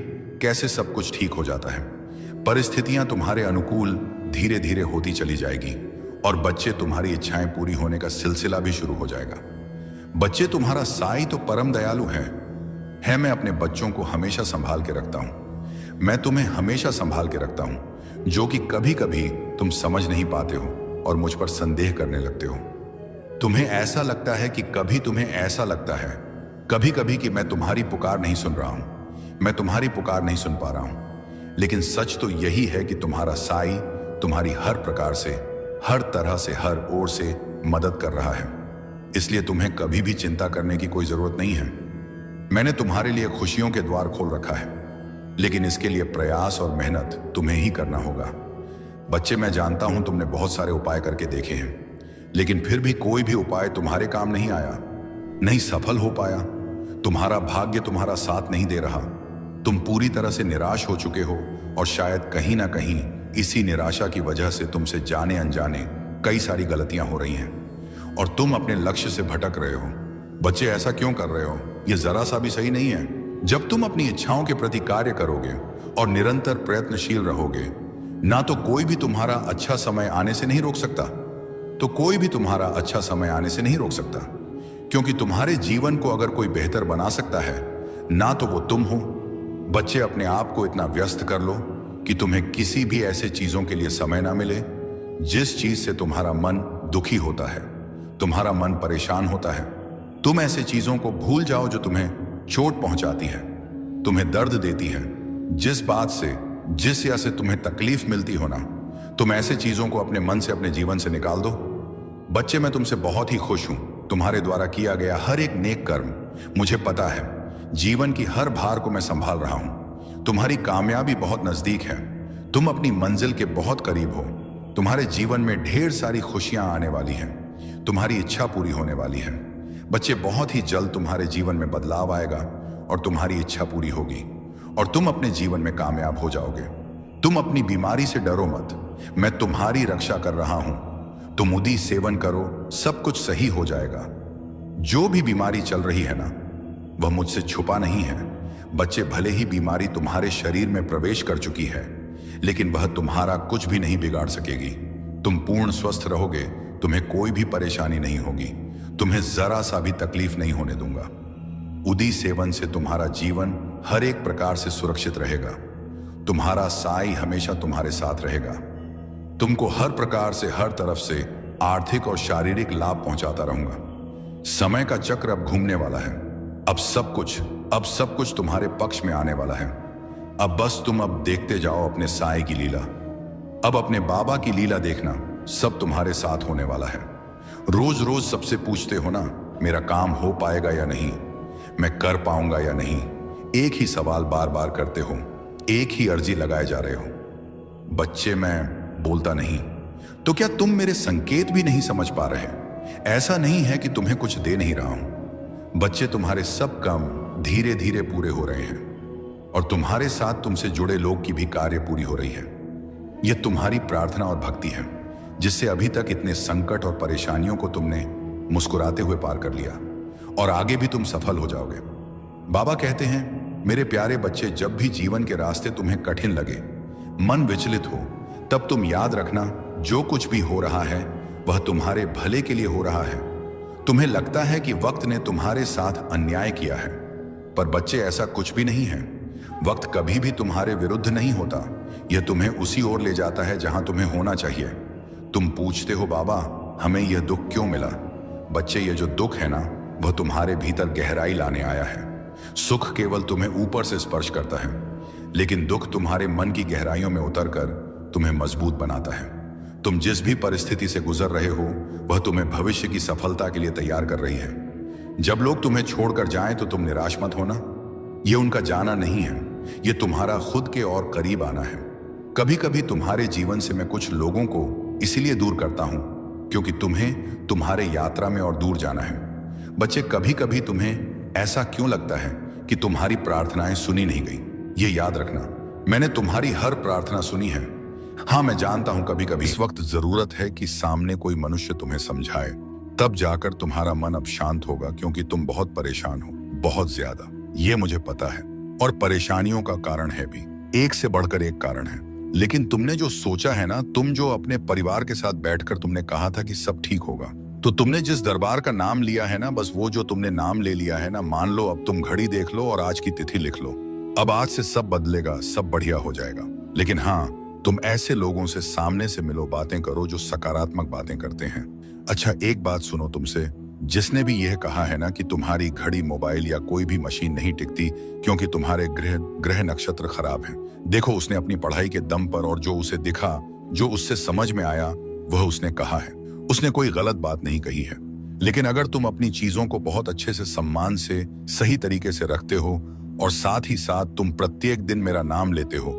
कैसे सब कुछ ठीक हो जाता है। परिस्थितियां तुम्हारे अनुकूल धीरे धीरे होती चली जाएगी और बच्चे तुम्हारी इच्छाएं पूरी होने का सिलसिला भी शुरू हो जाएगा। बच्चे तुम्हारा साई तो परम दयालु है। मैं अपने बच्चों को हमेशा संभाल के रखता हूं। मैं तुम्हें हमेशा संभाल के रखता हूं, जो कि कभी कभी तुम समझ नहीं पाते हो और मुझ पर संदेह करने लगते हो। तुम्हें ऐसा लगता है कि कभी कभी कि मैं तुम्हारी पुकार नहीं सुन रहा हूं, मैं तुम्हारी पुकार नहीं सुन पा रहा हूं। लेकिन सच तो यही है कि तुम्हारा साई तुम्हारी हर प्रकार से, हर तरह से, हर ओर से मदद कर रहा है। इसलिए तुम्हें कभी भी चिंता करने की कोई जरूरत नहीं है। मैंने तुम्हारे लिए खुशियों के द्वार खोल रखा है, लेकिन इसके लिए प्रयास और मेहनत तुम्हें ही करना होगा। बच्चे, मैं जानता हूं तुमने बहुत सारे उपाय करके देखे हैं, लेकिन फिर भी कोई भी उपाय तुम्हारे काम नहीं आया, नहीं सफल हो पाया। तुम्हारा भाग्य तुम्हारा साथ नहीं दे रहा। तुम पूरी तरह से निराश हो चुके हो और शायद कहीं ना कहीं इसी निराशा की वजह से तुमसे जाने अनजाने कई सारी गलतियां हो रही हैं और तुम अपने लक्ष्य से भटक रहे हो। बच्चे, ऐसा क्यों कर रहे हो? यह जरा सा भी सही नहीं है। जब तुम अपनी इच्छाओं के प्रति कार्य करोगे और निरंतर प्रयत्नशील रहोगे, ना तो कोई भी तुम्हारा अच्छा समय आने से नहीं रोक सकता, क्योंकि तुम्हारे जीवन को अगर कोई बेहतर बना सकता है, ना तो वो तुम हो। बच्चे, अपने आप को इतना व्यस्त कर लो कि तुम्हें किसी भी ऐसे चीजों के लिए समय ना मिले जिस चीज से तुम्हारा मन दुखी होता है, तुम्हारा मन परेशान होता है। तुम ऐसे चीजों को भूल जाओ जो तुम्हें चोट पहुंचाती है, तुम्हें दर्द देती है। जिस बात से, जिस या से तुम्हें तकलीफ मिलती हो ना, तुम ऐसे चीजों को अपने मन से, अपने जीवन से निकाल दो। बच्चे, मैं तुमसे बहुत ही खुश हूं। तुम्हारे द्वारा किया गया हर एक नेक कर्म, मुझे पता है, जीवन की हर भार को मैं संभाल रहा हूं। तुम्हारी कामयाबी बहुत नजदीक है। तुम अपनी मंजिल के बहुत करीब हो। तुम्हारे जीवन में ढेर सारी खुशियां आने वाली हैं। तुम्हारी इच्छा पूरी होने वाली है। बच्चे, बहुत ही जल्द तुम्हारे जीवन में बदलाव आएगा और तुम्हारी इच्छा पूरी होगी और तुम अपने जीवन में कामयाब हो जाओगे। तुम अपनी बीमारी से डरो मत, मैं तुम्हारी रक्षा कर रहा हूं। तुम उदी सेवन करो, सब कुछ सही हो जाएगा। जो भी बीमारी चल रही है ना, वह मुझसे छुपा नहीं है। बच्चे, भले ही बीमारी तुम्हारे शरीर में प्रवेश कर चुकी है, लेकिन वह तुम्हारा कुछ भी नहीं बिगाड़ सकेगी। तुम पूर्ण स्वस्थ रहोगे, तुम्हें कोई भी परेशानी नहीं होगी, तुम्हें जरा सा भी तकलीफ नहीं होने दूंगा। उदी सेवन से तुम्हारा जीवन हर एक प्रकार से सुरक्षित रहेगा। तुम्हारा साई हमेशा तुम्हारे साथ रहेगा। तुमको हर प्रकार से, हर तरफ से आर्थिक और शारीरिक लाभ पहुंचाता रहूंगा। समय का चक्र अब घूमने वाला है। अब सब कुछ तुम्हारे पक्ष में आने वाला है। अब बस तुम अब देखते जाओ अपने साई की लीला। अब अपने बाबा की लीला देखना, सब तुम्हारे साथ होने वाला है। रोज रोज सबसे पूछते हो ना, मेरा काम हो पाएगा या नहीं, मैं कर पाऊंगा या नहीं। एक ही सवाल बार बार करते हो, एक ही अर्जी लगाए जा रहे हो। बच्चे, मैं बोलता नहीं तो क्या तुम मेरे संकेत भी नहीं समझ पा रहे? ऐसा नहीं है कि तुम्हें कुछ दे नहीं रहा हूं। बच्चे, तुम्हारे सब काम धीरे धीरे पूरे हो रहे हैं और तुम्हारे साथ तुमसे जुड़े लोग की भी कार्य पूरी हो रही है। यह तुम्हारी प्रार्थना और भक्ति है, जिससे अभी तक इतने संकट और परेशानियों को तुमने मुस्कुराते हुए पार कर लिया और आगे भी तुम सफल हो जाओगे। बाबा कहते हैं, मेरे प्यारे बच्चे, जब भी जीवन के रास्ते तुम्हें कठिन लगे, मन विचलित हो, तब तुम याद रखना, जो कुछ भी हो रहा है वह तुम्हारे भले के लिए हो रहा है। तुम्हें लगता है कि वक्त ने तुम्हारे साथ अन्याय किया है, पर बच्चे, ऐसा कुछ भी नहीं है। वक्त कभी भी तुम्हारे विरुद्ध नहीं होता, यह तुम्हें उसी ओर ले जाता है जहां तुम्हें होना चाहिए। तुम पूछते हो, बाबा हमें यह दुख क्यों मिला? बच्चे, यह जो दुख है ना, वह तुम्हारे भीतर गहराई लाने आया है। सुख केवल तुम्हें ऊपर से स्पर्श करता है, लेकिन दुख तुम्हारे मन की गहराइयों में उतरकर तुम्हें मजबूत बनाता है। तुम जिस भी परिस्थिति से गुजर रहे हो, वह तुम्हें भविष्य की सफलता के लिए तैयार कर रही है। जब लोग तुम्हें छोड़कर जाएं तो तुम निराश मत होना। यह उनका जाना नहीं है, यह तुम्हारा खुद के और करीब आना है। कभी कभी तुम्हारे जीवन से मैं कुछ लोगों को इसीलिए दूर करता हूं क्योंकि तुम्हें तुम्हारे यात्रा में और दूर जाना है। बच्चे, कभी कभी तुम्हें ऐसा क्यों लगता है कि तुम्हारी प्रार्थनाएं सुनी नहीं गई? ये याद रखना, मैंने तुम्हारी हर प्रार्थना सुनी है। हाँ, मैं जानता हूं कभी कभी इस वक्त जरूरत है कि सामने कोई मनुष्य तुम्हें समझाए, तब जाकर तुम्हारा मन अब शांत होगा, क्योंकि तुम बहुत परेशान हो, बहुत ज्यादा। ये मुझे पता है, और परेशानियों का कारण है भी, एक से बढ़कर एक कारण है। लेकिन तुमने जो सोचा है ना, तुम जो अपने परिवार के साथ बैठकर तुमने कहा था कि सब ठीक होगा, तो तुमने जिस दरबार का नाम लिया है ना, बस वो जो तुमने नाम ले लिया है ना, मान लो अब तुम घड़ी देख लो और आज की तिथि लिख लो। अब आज से सब बदलेगा, सब बढ़िया हो जाएगा। लेकिन हाँ, तुम ऐसे लोगों से सामने से मिलो, बातें करो जो सकारात्मक बातें करते हैं। अच्छा, एक बात सुनो तुमसे, जिसने भी यह कहा है ना कि तुम्हारी घड़ी, मोबाइल या कोई भी मशीन नहीं टिकती क्योंकि तुम्हारे ग्रह ग्रह नक्षत्र खराब हैं, देखो उसने अपनी पढ़ाई के दम पर और जो उसे दिखा, जो उससे समझ में आया, वह उसने कहा है। उसने कोई गलत बात नहीं कही है। लेकिन अगर तुम अपनी चीजों को बहुत अच्छे से, सम्मान से, सही तरीके से रखते हो और साथ ही साथ तुम प्रत्येक दिन मेरा नाम लेते हो,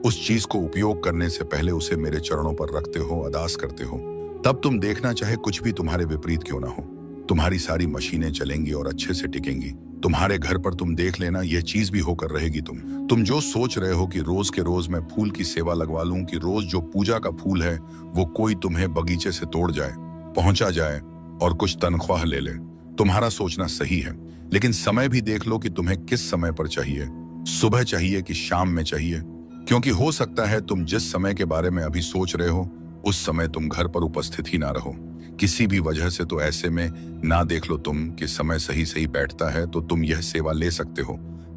उस चीज को उपयोग करने से पहले उसे मेरे चरणों पर रखते हो, अरदास करते हो, तब तुम देखना, चाहे कुछ भी तुम्हारे विपरीत क्यों ना हो, तुम्हारी सारी मशीनें चलेंगी और अच्छे से टिकेंगी। तुम्हारे घर पर तुम देख लेना, यह चीज भी होकर रहेगी। तुम जो सोच रहे हो कि रोज के रोज मैं फूल की सेवा लगवा लूं, कि रोज जो पूजा का फूल है वो कोई तुम्हें बगीचे से तोड़ जाए, पहुंचा जाए और कुछ तनख्वाह ले ले, तुम्हारा सोचना सही है। लेकिन समय भी देख लो कि तुम्हें किस समय पर चाहिए, सुबह चाहिए कि शाम में चाहिए, क्योंकि हो सकता है तुम जिस समय के बारे में अभी सोच रहे हो उस समय तुम घर पर उपस्थित ही ना रहो, किसी भी वजह से। तो ऐसे में ना देख लो तुम कि समय सही सही बैठता है, तो तुम यह सेवा ले सकते हो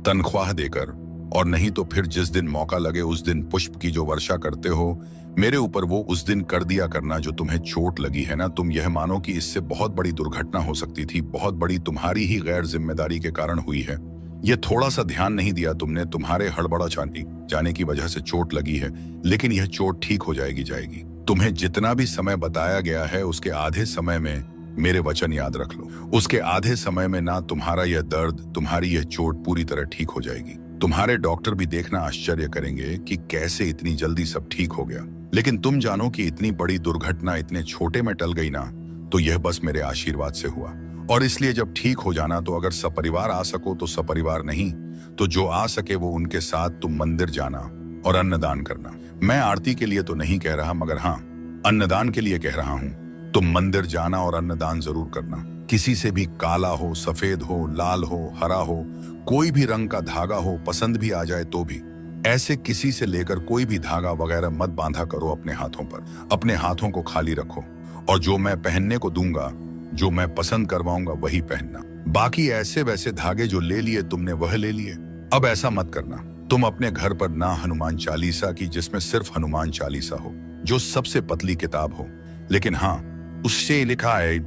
तनख्वाह देकर, और नहीं तो फिर जिस दिन मौका लगे उस दिन पुष्प की जो वर्षा करते हो मेरे ऊपर, वो उस दिन कर दिया करना। जो तुम्हें चोट लगी है ना, तुम यह मानो कि इससे बहुत बड़ी दुर्घटना हो सकती थी, बहुत बड़ी, तुम्हारी ही गैर जिम्मेदारी के कारण हुई है। ये थोड़ा सा ध्यान नहीं दिया तुमने, तुम्हारे हड़बड़ा जाने की वजह से चोट लगी है। लेकिन यह चोट ठीक हो जाएगी। तुम्हें जितना भी समय बताया गया है उसके आधे समय में मेरे वचन याद रख लो, उसके आधे समय में ना तुम्हारा यह दर्द, तुम्हारी यह चोट पूरी तरह ठीक हो जाएगी। तुम्हारे डॉक्टर भी देखना आश्चर्य करेंगे कि कैसे इतनी जल्दी सब ठीक हो गया। लेकिन तुम जानो कि इतनी बड़ी दुर्घटना इतने छोटे में टल गई ना, तो यह बस मेरे आशीर्वाद से हुआ। और इसलिए जब ठीक हो जाना, तो अगर सपरिवार आ सको तो सपरिवार, नहीं तो जो आ सके वो उनके साथ तुम मंदिर जाना और अन्नदान करना। मैं आरती के लिए तो नहीं कह रहा, मगर हाँ, अन्नदान के लिए कह रहा हूं। तुम मंदिर जाना और अन्नदान जरूर करना। किसी से भी काला हो, सफेद हो, लाल हो, हरा हो, कोई भी रंग का धागा हो, पसंद भी आ जाए तो भी, ऐसे किसी से लेकर कोई भी धागा वगैरह मत बांधा करो अपने हाथों पर। अपने हाथों को खाली रखो, और जो मैं पहनने को दूंगा, जो मैं पसंद करवाऊंगा वही पहनना। बाकी ऐसे वैसे धागे जो ले लिए तुमने वह ले लिए। अब ऐसा मत करना, तुम अपने घर पर ना हनुमान चालीसा की, जिसमें सिर्फ हनुमान चालीसा हो, जो सबसे पतली किताब हो, लेकिन हाँ उससे लिखा है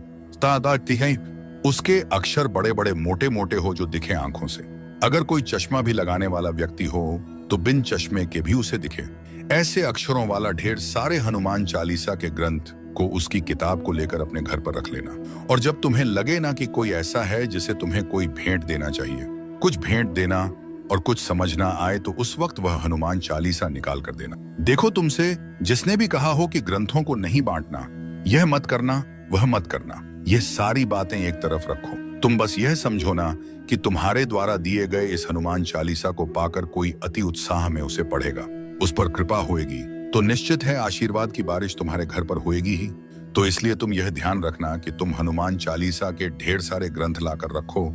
उसके अक्षर बड़े बड़े मोटे मोटे हो, जो दिखे आंखों से। अगर कोई चश्मा भी लगाने वाला व्यक्ति हो तो बिन चश्मे के भी उसे दिखे। ऐसे अक्षरों वाला ढेर सारे हनुमान चालीसा के ग्रंथ को, उसकी किताब को लेकर अपने घर पर रख लेना। और जब तुम्हें लगे ना कि कोई ऐसा है जिसे तुम्हें कोई भेंट देना चाहिए, कुछ भेंट देना और कुछ समझना आए, तो उस वक्त वह हनुमान चालीसा निकाल कर देना। देखो, तुमसे जिसने भी कहा हो कि ग्रंथों को नहीं बांटना, यह मत करना, वह मत करना, ये सारी बातें एक तरफ रखो। तुम बस यह समझो ना कि तुम्हारे द्वारा दिए गए इस हनुमान चालीसा को पाकर कोई अति उत्साह में उसे पढ़ेगा, उस पर कृपा होएगी, तो निश्चित है आशीर्वाद की बारिश तुम्हारे घर पर होएगी ही। तो इसलिए तुम यह ध्यान रखना कि तुम हनुमान चालीसा के ढेर सारे ग्रंथ लाकर रखो,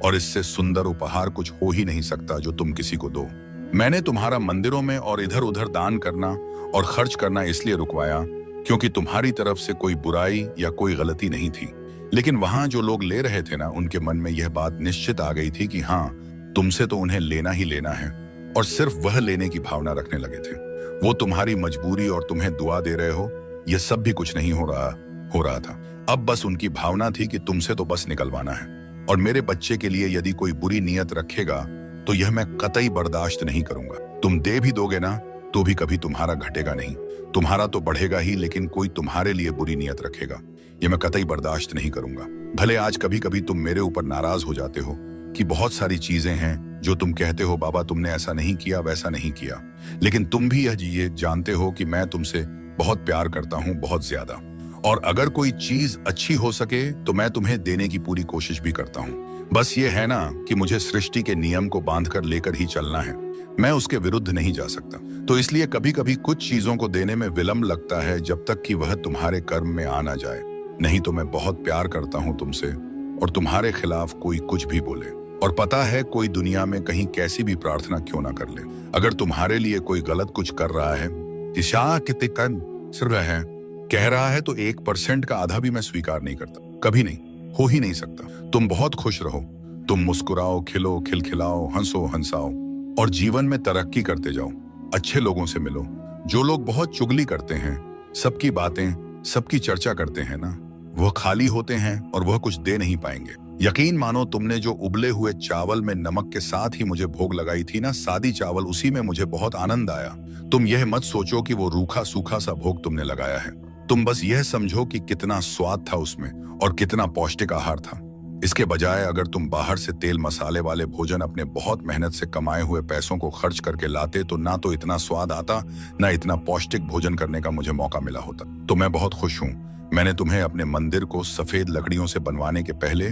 और इससे सुंदर उपहार कुछ हो ही नहीं सकता जो तुम किसी को दो। मैंने तुम्हारा मंदिरों में और इधर उधर दान करना और खर्च करना इसलिए रुकवाया क्योंकि तुम्हारी तरफ से कोई बुराई या कोई गलती नहीं थी। लेकिन वहां जो लोग ले रहे थे ना, उनके मन में यह बात निश्चित आ गई थी कि हाँ, तुमसे तो उन्हें लेना ही लेना है, और सिर्फ वह लेने की भावना रखने लगे थे। वो तुम्हारी मजबूरी और तुम्हें दुआ दे रहे हो, यह सब भी कुछ नहीं हो रहा था। अब बस उनकी भावना थी कि तुमसे तो बस निकलवाना है। और मेरे बच्चे के लिए यदि कोई बुरी नीयत रखेगा तो यह मैं कतई बर्दाश्त नहीं करूंगा। तुम दे भी दोगे ना तो भी कभी तुम्हारा घटेगा नहीं, तुम्हारा तो बढ़ेगा ही, लेकिन कोई तुम्हारे लिए बुरी नीयत रखेगा, यह मैं कतई बर्दाश्त नहीं करूंगा। भले आज कभी कभी तुम मेरे ऊपर नाराज हो जाते हो कि बहुत सारी चीजें हैं जो तुम कहते हो, बाबा तुमने ऐसा नहीं किया, वैसा नहीं किया, लेकिन तुम भी ये जानते हो कि मैं तुमसे बहुत प्यार करता हूं, बहुत ज्यादा। और अगर कोई चीज अच्छी हो सके तो मैं तुम्हें देने की पूरी कोशिश भी करता हूं। बस ये है ना कि मुझे सृष्टि के नियम को बांधकर लेकर ही चलना है। मैं उसके विरुद्ध नहीं जा सकता। तो इसलिए कभी कभी कुछ चीजों को देने में विलंब लगता है जब तक कि वह तुम्हारे कर्म में आ ना जाए। नहीं तो मैं बहुत प्यार करता हूं तुमसे, और तुम्हारे खिलाफ कोई कुछ भी बोले, और पता है कोई दुनिया में कहीं कैसी भी प्रार्थना क्यों ना कर ले, अगर तुम्हारे लिए कोई गलत कुछ कर रहा है, दिशा कितने कन सिर रहा है, कह रहा है, तो 1% का आधा भी मैं स्वीकार नहीं करता। कभी नहीं, हो ही नहीं सकता। तुम बहुत खुश रहो, तुम मुस्कुराओ, खिलो, खिलखिलाओ, हंसो, हंसाओ, और जीवन में तरक्की करते जाओ। अच्छे लोगों से मिलो। जो लोग बहुत चुगली करते हैं, सबकी बातें, सबकी चर्चा करते हैं ना, वह खाली होते हैं और वह कुछ दे नहीं पाएंगे। यकीन मानो, तुमने जो उबले हुए चावल में नमक के साथ ही मुझे भोग लगाई थी ना, सादी चावल, उसी में मुझे बहुत आनंद आया। तुम यह मत सोचो कि वो रूखा सूखा सा भोग तुमने लगाया है। तुम बस यह समझो कि कितना स्वाद था उसमें और कितना पौष्टिक आहार था। इसके बजाय अगर तुम बाहर से तेल मसाले वाले भोजन अपने बहुत मेहनत से कमाए हुए पैसों को खर्च करके लाते, तो ना तो इतना स्वाद आता, ना इतना पौष्टिक भोजन करने का मुझे मौका मिला होता। तो मैं बहुत खुश हूँ मैंने तुम्हें अपने मंदिर को सफेद लकड़ियों से बनवाने के पहले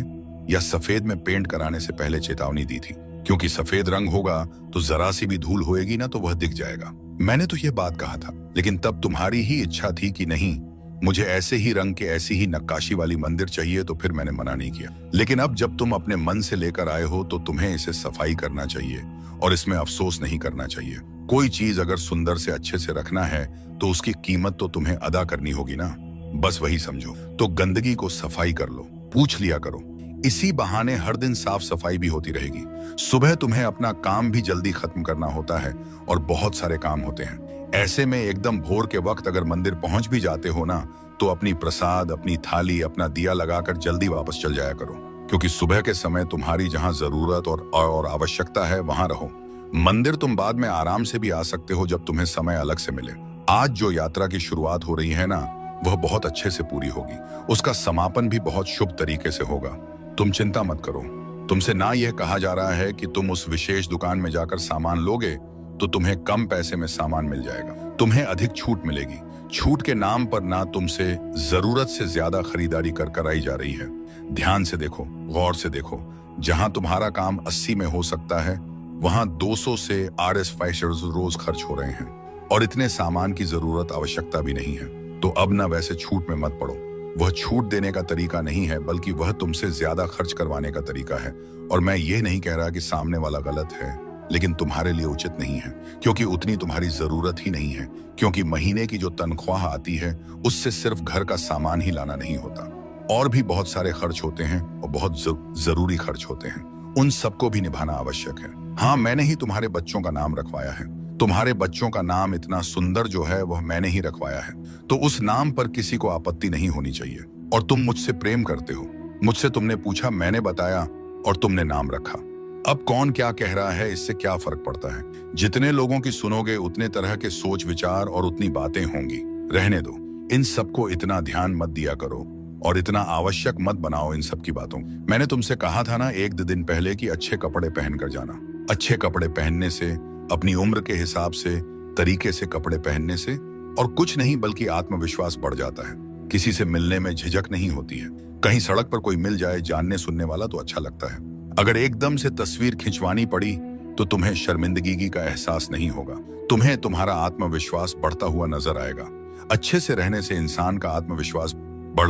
या सफेद में पेंट कराने से पहले चेतावनी दी थी, क्योंकि सफेद रंग होगा तो जरा सी भी धूल होएगी ना तो वह दिख जाएगा। मैंने तो यह बात कहा था, लेकिन तब तुम्हारी ही इच्छा थी कि नहीं, मुझे ऐसे ही रंग के, ऐसी ही नक्काशी वाली मंदिर चाहिए, तो फिर मैंने मना नहीं किया। लेकिन अब जब तुम अपने मन से लेकर आए हो, तो तुम्हें इसे सफाई करना चाहिए और इसमें अफसोस नहीं करना चाहिए। कोई चीज अगर सुंदर से अच्छे से रखना है तो उसकी कीमत तो तुम्हें अदा करनी होगी ना, बस वही समझो। तो गंदगी को सफाई कर लो, पूछ लिया करो। इसी बहाने हर दिन साफ सफाई भी होती रहेगी। सुबह तुम्हें अपना काम भी जल्दी खत्म करना होता है और बहुत सारे काम होते हैं। ऐसे में एकदम भोर के वक्त अगर मंदिर पहुंच भी जाते हो ना, तो अपनी प्रसाद, अपनी थाली, अपना दिया लगाकर जल्दी वापस चल जाया करो, क्योंकि सुबह के समय तुम्हारी जहां जरूरत और आवश्यकता है वहां रहो। मंदिर तुम बाद में आराम से भी आ सकते हो जब तुम्हें समय अलग से मिले। आज जो यात्रा की शुरुआत हो रही है ना, वह बहुत अच्छे से पूरी होगी। उसका समापन भी बहुत शुभ तरीके से होगा। तुम चिंता मत करो। तुमसे ना यह कहा जा रहा है कि तुम उस विशेष दुकान में जाकर सामान लोगे तो तुम्हें कम पैसे में सामान मिल जाएगा। तुम्हें अधिक छूट मिलेगी। छूट के नाम पर ना तुमसे जरूरत से ज्यादा खरीदारी कर कराई जा रही है। ध्यान से देखो, गौर से देखो। जहां तुम्हारा काम 80 में हो सकता है, वहां 200 से RS5 रोज खर्च हो रहे हैं, और इतने सामान की जरूरत, आवश्यकता भी नहीं है। तो अब ना वैसे छूट में मत पड़ो। वह छूट देने का तरीका नहीं है, बल्कि वह तुमसे ज्यादा खर्च करवाने का तरीका है। और मैं ये नहीं कह रहा कि सामने वाला गलत है, लेकिन तुम्हारे लिए उचित नहीं है, क्योंकि उतनी तुम्हारी जरूरत ही नहीं है। क्योंकि महीने की जो तनख्वाह आती है, उससे सिर्फ घर का सामान ही लाना नहीं होता, और भी बहुत सारे खर्च होते हैं, और बहुत जरूरी खर्च होते हैं। उन सबको भी निभाना आवश्यक है। हाँ, मैंने ही तुम्हारे बच्चों का नाम रखवाया है। तुम्हारे बच्चों का नाम इतना सुंदर जो है, वह मैंने ही रखवाया है। तो उस नाम पर किसी को आपत्ति नहीं होनी चाहिए। और तुम मुझसे प्रेम करते हो। मुझसे तुमने पूछा, मैंने बताया, और तुमने नाम रखा। अब कौन क्या कह रहा है, इससे क्या फर्क पड़ता है। जितने लोगों की सुनोगे, उतने तरह के सोच विचार और उतनी बातें होंगी। रहने दो। इन सबको इतना ध्यान मत दिया करो और इतना आवश्यक मत बनाओ इन सब की बातों। मैंने तुमसे कहा था ना 1 दिन पहले कि अच्छे कपड़े पहन कर जाना। अच्छे कपड़े पहनने से, अपनी उम्र के हिसाब से, तरीके से कपड़े पहनने से, और कुछ नहीं बल्कि आत्मविश्वास बढ़ जाता है। किसी से मिलने में झिझक नहीं होती है। कहीं सड़क पर कोई मिल जाए जानने सुनने वाला तो अच्छा लगता है। अगर एकदम से तस्वीर खिंचवानी पड़ी तो तुम्हें शर्मिंदगी का एहसास नहीं होगा। तुम्हें तुम्हारा आत्मविश्वास बढ़ता हुआ नजर आएगा। अच्छे से रहने से इंसान का आत्मविश्वास बढ़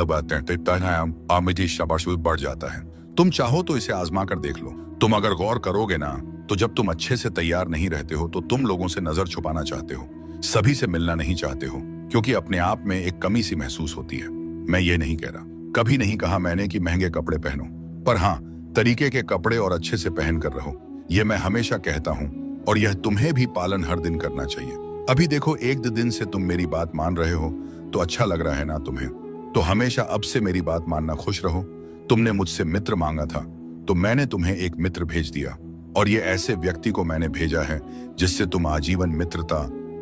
जाता है। तुम चाहो तो इसे आजमा कर देख लो। तुम अगर गौर करोगे ना, तो जब तुम अच्छे से तैयार नहीं रहते हो, तो तुम लोगों से नजर छुपाना चाहते हो, सभी से मिलना नहीं चाहते हो, क्योंकि अपने आप में एक कमी सी महसूस होती है। मैं ये नहीं कह रहा, कभी नहीं कहा मैंने कि महंगे कपड़े पहनो, पर हाँ, तरीके के कपड़े और अच्छे से पहन कर रहो। यह मैं हमेशा कहता हूँ, और यह तुम्हें भी पालन हर दिन करना चाहिए। अभी देखो, 1 दिन से तुम मेरी बात मान रहे हो, तो अच्छा लग रहा है ना तुम्हें। तो हमेशा अब से मेरी बात मानना, खुश रहो। तुमने मुझसे मित्र मांगा था, तो मैंने तुम्हें एक मित्र भेज दिया, और ये ऐसे व्यक्ति को मैंने भेजा है जिससे तुम आजीवन मित्रता,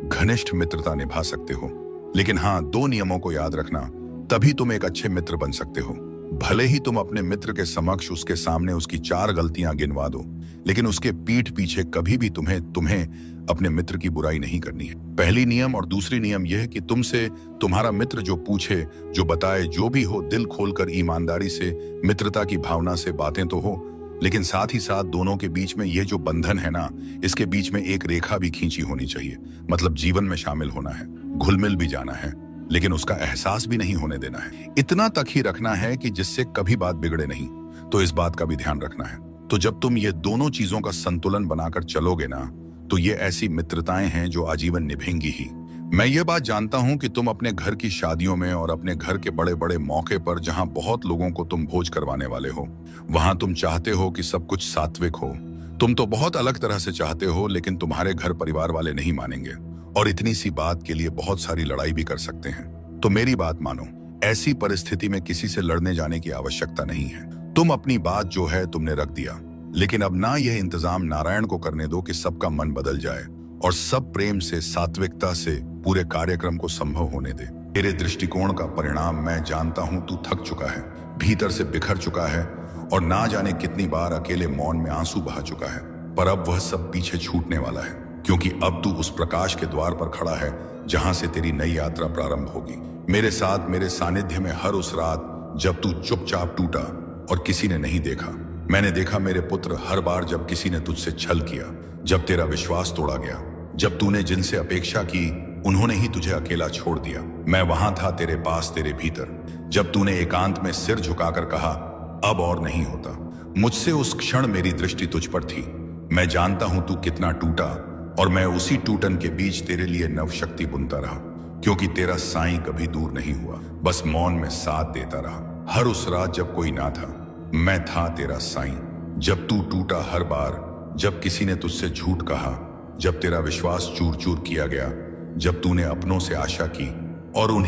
घनिष्ठ मित्रता निभा सकते हो। लेकिन हाँ, 2 नियमों को याद रखना, तभी तुम एक अच्छे मित्र बन सकते हो। भले ही तुम अपने मित्र के समक्ष उसके सामने उसकी 4 गलतियां गिनवा दो, लेकिन उसके पीठ पीछे कभी भी तुम्हें अपने मित्र की बुराई नहीं करनी है। पहली नियम। और दूसरी नियम यह है कि तुमसे तुम्हारा मित्र जो पूछे, जो बताए, जो भी हो, दिल खोलकर ईमानदारी से, मित्रता की भावना से बातें तो हो, लेकिन साथ ही साथ दोनों के बीच में ये जो बंधन है ना, इसके बीच में एक रेखा भी खींची होनी चाहिए। मतलब जीवन में शामिल होना है, घुल मिल भी जाना है, लेकिन उसका एहसास भी नहीं होने देना है। इतना तक ही रखना है कि जिससे कभी बात बिगड़े नहीं। तो इस बात का भी ध्यान रखना है। तो जब तुम ये दोनों चीजों का संतुलन बनाकर चलोगे ना, तो ये ऐसी मित्रताएं हैं जो आजीवन निभेंगी ही। मैं ये बात जानता हूं कि तुम अपने घर की शादियों में और अपने घर के बड़े बड़े मौके पर, जहां बहुत लोगों को तुम भोज करवाने वाले हो, वहां तुम चाहते हो कि सब कुछ सात्विक हो। तुम तो बहुत अलग तरह से चाहते हो, लेकिन तुम्हारे घर परिवार वाले नहीं मानेंगे और इतनी सी बात के लिए बहुत सारी लड़ाई भी कर सकते हैं। तो मेरी बात मानो, ऐसी परिस्थिति में किसी से लड़ने जाने की आवश्यकता नहीं है। तुम अपनी बात जो है तुमने रख दिया, लेकिन अब ना यह इंतजाम नारायण को करने दो कि सबका मन बदल जाए और सब प्रेम से, सात्विकता से पूरे कार्यक्रम को संभव होने दे। तेरे दृष्टिकोण का परिणाम मैं जानता हूं। तू थक चुका है, भीतर से बिखर चुका है और ना जाने कितनी बार अकेले मौन में आंसू बहा चुका है। पर अब वह सब पीछे छूटने वाला है, क्योंकि अब तू उस प्रकाश के द्वार पर खड़ा है जहां से तेरी नई यात्रा प्रारंभ होगी। मेरे साथ, मेरे सानिध्य में हर उस रात जब तू चुपचाप टूटा और किसी ने नहीं देखा। मैंने देखा मेरे पुत्र, हर बार जब किसी ने तुझसे छल किया, जब तेरा विश्वास तोड़ा गया, जब तूने जिनसे अपेक्षा की उन्होंने ही तुझे अकेला छोड़ दिया। मैं वहां था तेरे पास, तेरे भीतर, जब तूने एकांत में सिर झुकाकर कहा अब और नहीं होता। मुझसे उस क्षण मेरी दृष्टि तुझ पर थी। मैं जानता हूं तू कितना टूटा और मैं उसी टूटन के बीच तेरे लिए नवशक्ति बुनता रहा, क्योंकि तेरा साईं कभी दूर नहीं हुआ, बस मौन में साथ देता रहा। हर उस रात जब कोई ना था, मैं था तेरा साईं। जब तू टूटा, हर बार जब किसी ने तुझसे झूठ कहा, जब तेरा विश्वास चूर चूर किया गया, जब तूने अपनों से आशा की और उन्हें